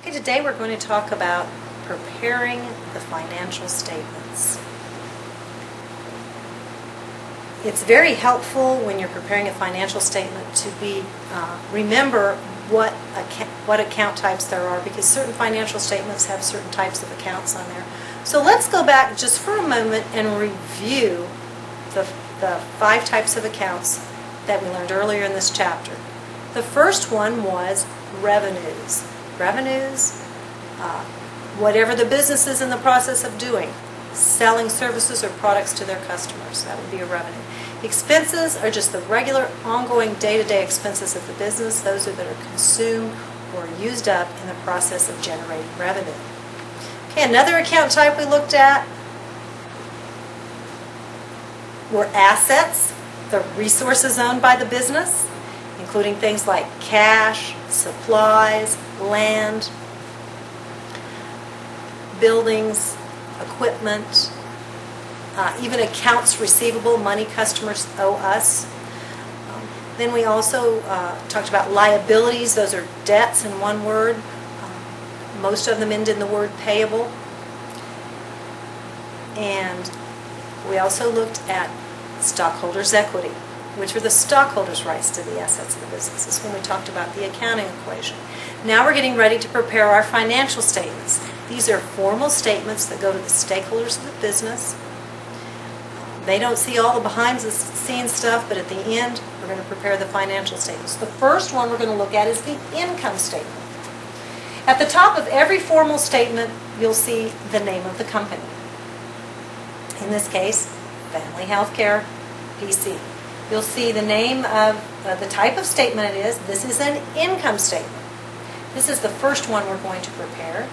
Okay, today we're going to talk about preparing the financial statements. It's very helpful when you're preparing a financial statement to remember what account types there are, because certain financial statements have certain types of accounts on there. So let's go back just for a moment and review the 5 types of accounts that we learned earlier in this chapter. The first one was revenues. Revenues, whatever the business is in the process of doing, selling services or products to their customers, that would be a revenue. Expenses are just the regular ongoing day-to-day expenses of the business, those that are consumed or used up in the process of generating revenue. Okay, another account type we looked at were assets, the resources owned by the business, including things like cash, supplies, land, buildings, equipment, even accounts receivable, money customers owe us. Then we also talked about liabilities. Those are debts in one word. Most of them end in the word payable. And we also looked at stockholders' equity, which are the stockholders' rights to the assets of the business. This is when we talked about the accounting equation. Now we're getting ready to prepare our financial statements. These are formal statements that go to the stakeholders of the business. They don't see all the behind-the-scenes stuff, but at the end, we're going to prepare the financial statements. The first one we're going to look at is the income statement. At the top of every formal statement, you'll see the name of the company. In this case, Family Healthcare PC. You'll see the name of the type of statement it is. This is an income statement. This is the first one we're going to prepare.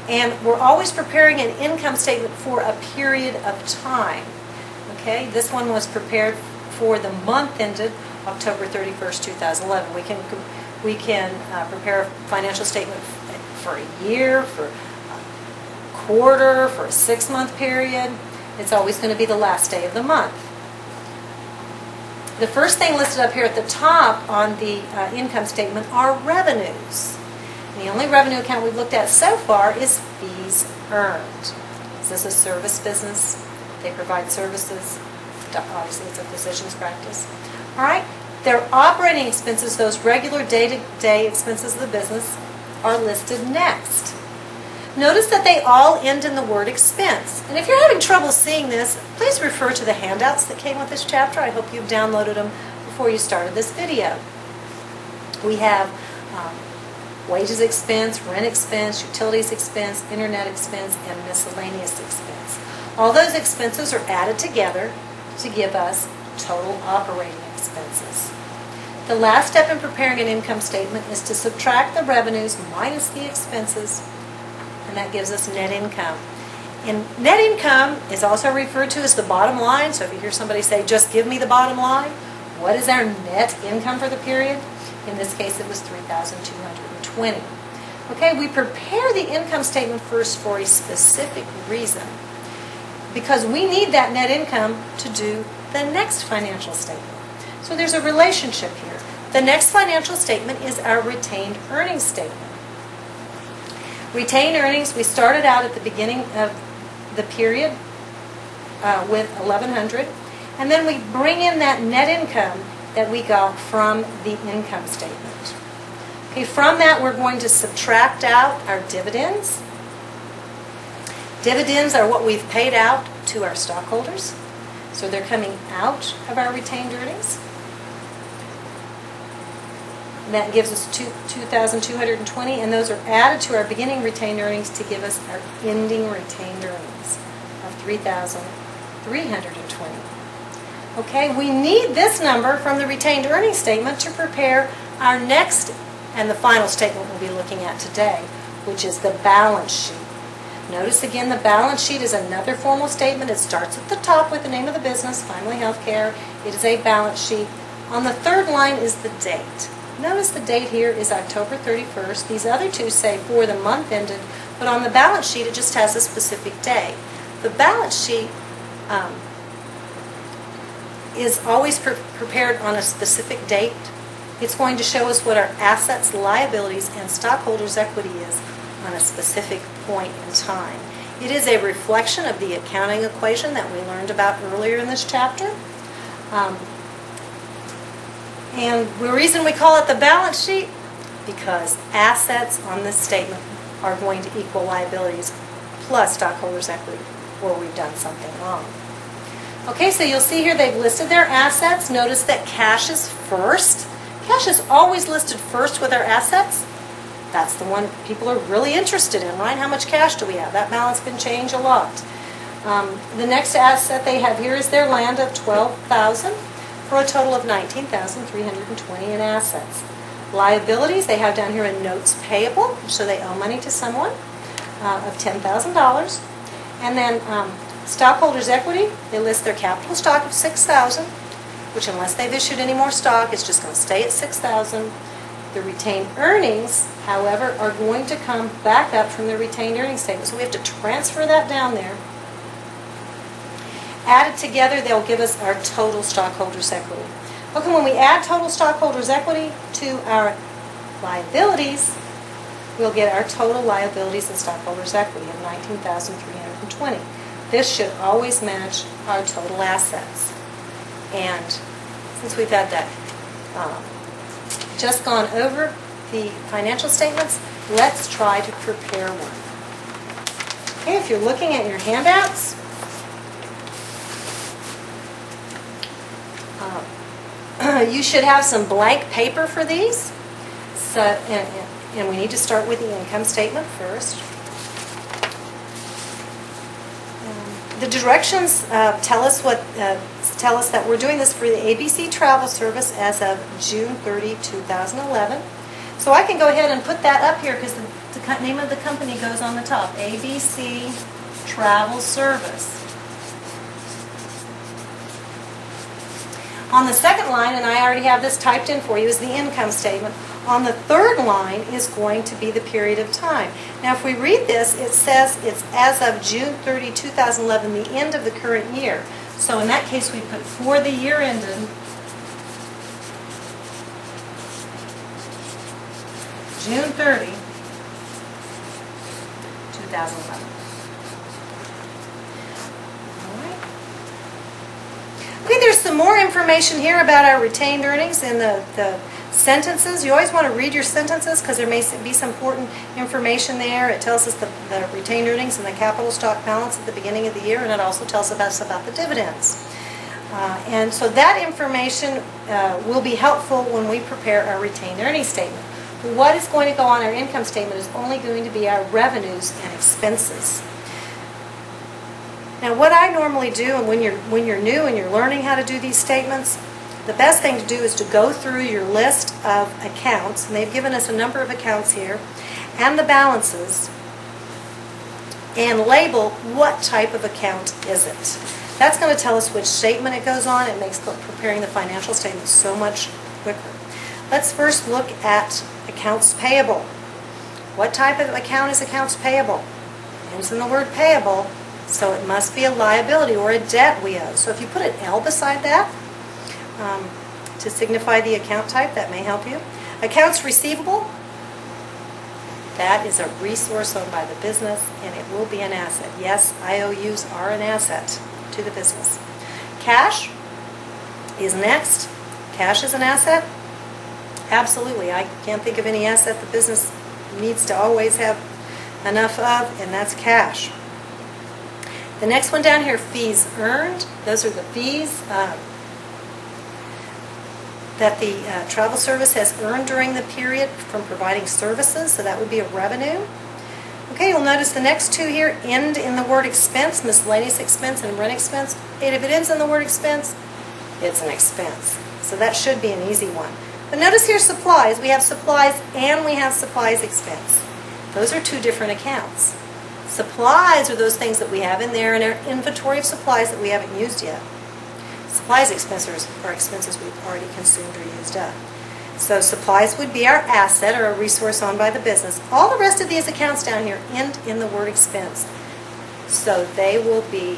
And we're always preparing an income statement for a period of time. Okay, this one was prepared for the month ended October 31st, 2011. We can prepare a financial statement for a year, for a quarter, for a 6-month period. It's always going to be the last day of the month. The first thing listed up here at the top on the income statement are revenues. And the only revenue account we've looked at so far is fees earned. Is this a service business? They provide services. Obviously, it's a physician's practice. All right. Their operating expenses, those regular day-to-day expenses of the business, are listed next. Notice that they all end in the word expense. And if you're having trouble seeing this, please refer to the handouts that came with this chapter. I hope you've downloaded them before you started this video. We have wages expense, rent expense, utilities expense, internet expense, and miscellaneous expense. All those expenses are added together to give us total operating expenses. The last step in preparing an income statement is to subtract the revenues minus the expenses, and that gives us net income. And net income is also referred to as the bottom line. So if you hear somebody say, just give me the bottom line, what is our net income for the period? In this case, it was $3,220. Okay, we prepare the income statement first for a specific reason, because we need that net income to do the next financial statement. So there's a relationship here. The next financial statement is our retained earnings statement. Retained earnings, we started out at the beginning of the period with $1,100, and then we bring in that net income that we got from the income statement. Okay, from that we're going to subtract out our dividends. Dividends are what we've paid out to our stockholders, so they're coming out of our retained earnings. And that gives us $2,220, and those are added to our beginning retained earnings to give us our ending retained earnings of $3,320. Okay, we need this number from the retained earnings statement to prepare our next and the final statement we'll be looking at today, which is the balance sheet. Notice again, the balance sheet is another formal statement. It starts at the top with the name of the business, Family Healthcare. It is a balance sheet. On the third line is the date. Notice the date here is October 31st. These other two say for the month ended, but on the balance sheet it just has a specific day. The balance sheet is always prepared on a specific date. It's going to show us what our assets, liabilities, and stockholders' equity is on a specific point in time. It is a reflection of the accounting equation that we learned about earlier in this chapter. And the reason we call it the balance sheet, because assets on this statement are going to equal liabilities plus stockholders' equity, or we've done something wrong. Okay, so you'll see here they've listed their assets. Notice that cash is first. Cash is always listed first with our assets. That's the one people are really interested in, right? How much cash do we have? That balance can change a lot. The next asset they have here is their land of $12,000 for a total of $19,320 in assets. Liabilities they have down here in notes payable, so they owe money to someone of $10,000. And then stockholders' equity, they list their capital stock of $6,000, which unless they've issued any more stock, it's just going to stay at $6,000. The retained earnings, however, are going to come back up from the retained earnings statement. So we have to transfer that down there. Added together, they'll give us our total stockholders' equity. Okay, when we add total stockholders' equity to our liabilities, we'll get our total liabilities and stockholders' equity of $19,320. This should always match our total assets. And since we've had that just gone over the financial statements, let's try to prepare one. Okay, if you're looking at your handouts, you should have some blank paper for these. So, and we need to start with the income statement first. The directions tell us that we're doing this for the ABC Travel Service as of June 30, 2011. So I can go ahead and put that up here because the name of the company goes on the top, ABC Travel Service. On the second line, and I already have this typed in for you, is the income statement. On the third line is going to be the period of time. Now, if we read this, it says it's as of June 30, 2011, the end of the current year. So in that case, we put for the year ended June 30, 2011. Okay, there's some more information here about our retained earnings in the sentences. You always want to read your sentences because there may be some important information there. It tells us the retained earnings and the capital stock balance at the beginning of the year, and it also tells us about the dividends. And so that information will be helpful when we prepare our retained earnings statement. What is going to go on our income statement is only going to be our revenues and expenses. Now, what I normally do, and when you're new and you're learning how to do these statements, the best thing to do is to go through your list of accounts, and they've given us a number of accounts here, and the balances, and label what type of account is it. That's going to tell us which statement it goes on. It makes preparing the financial statement so much quicker. Let's first look at accounts payable. What type of account is accounts payable? It ends in the word payable. So it must be a liability or a debt we owe. So if you put an L beside that to signify the account type, that may help you. Accounts receivable, that is a resource owned by the business, and it will be an asset. Yes, IOUs are an asset to the business. Cash is next. Cash is an asset? Absolutely. I can't think of any asset the business needs to always have enough of, and that's cash. The next one down here, fees earned. Those are the fees that the travel service has earned during the period from providing services, so that would be a revenue. Okay, you'll notice the next two here end in the word expense, miscellaneous expense and rent expense. And if it ends in the word expense, it's an expense. So that should be an easy one. But notice here supplies. We have supplies and we have supplies expense. Those are two different accounts. Supplies are those things that we have in there in our inventory of supplies that we haven't used yet. Supplies expenses are expenses we've already consumed or used up. So supplies would be our asset or a resource owned by the business. All the rest of these accounts down here end in the word expense. So they will be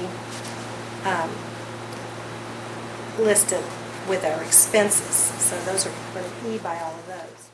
listed with our expenses. So those are put an E by all of those.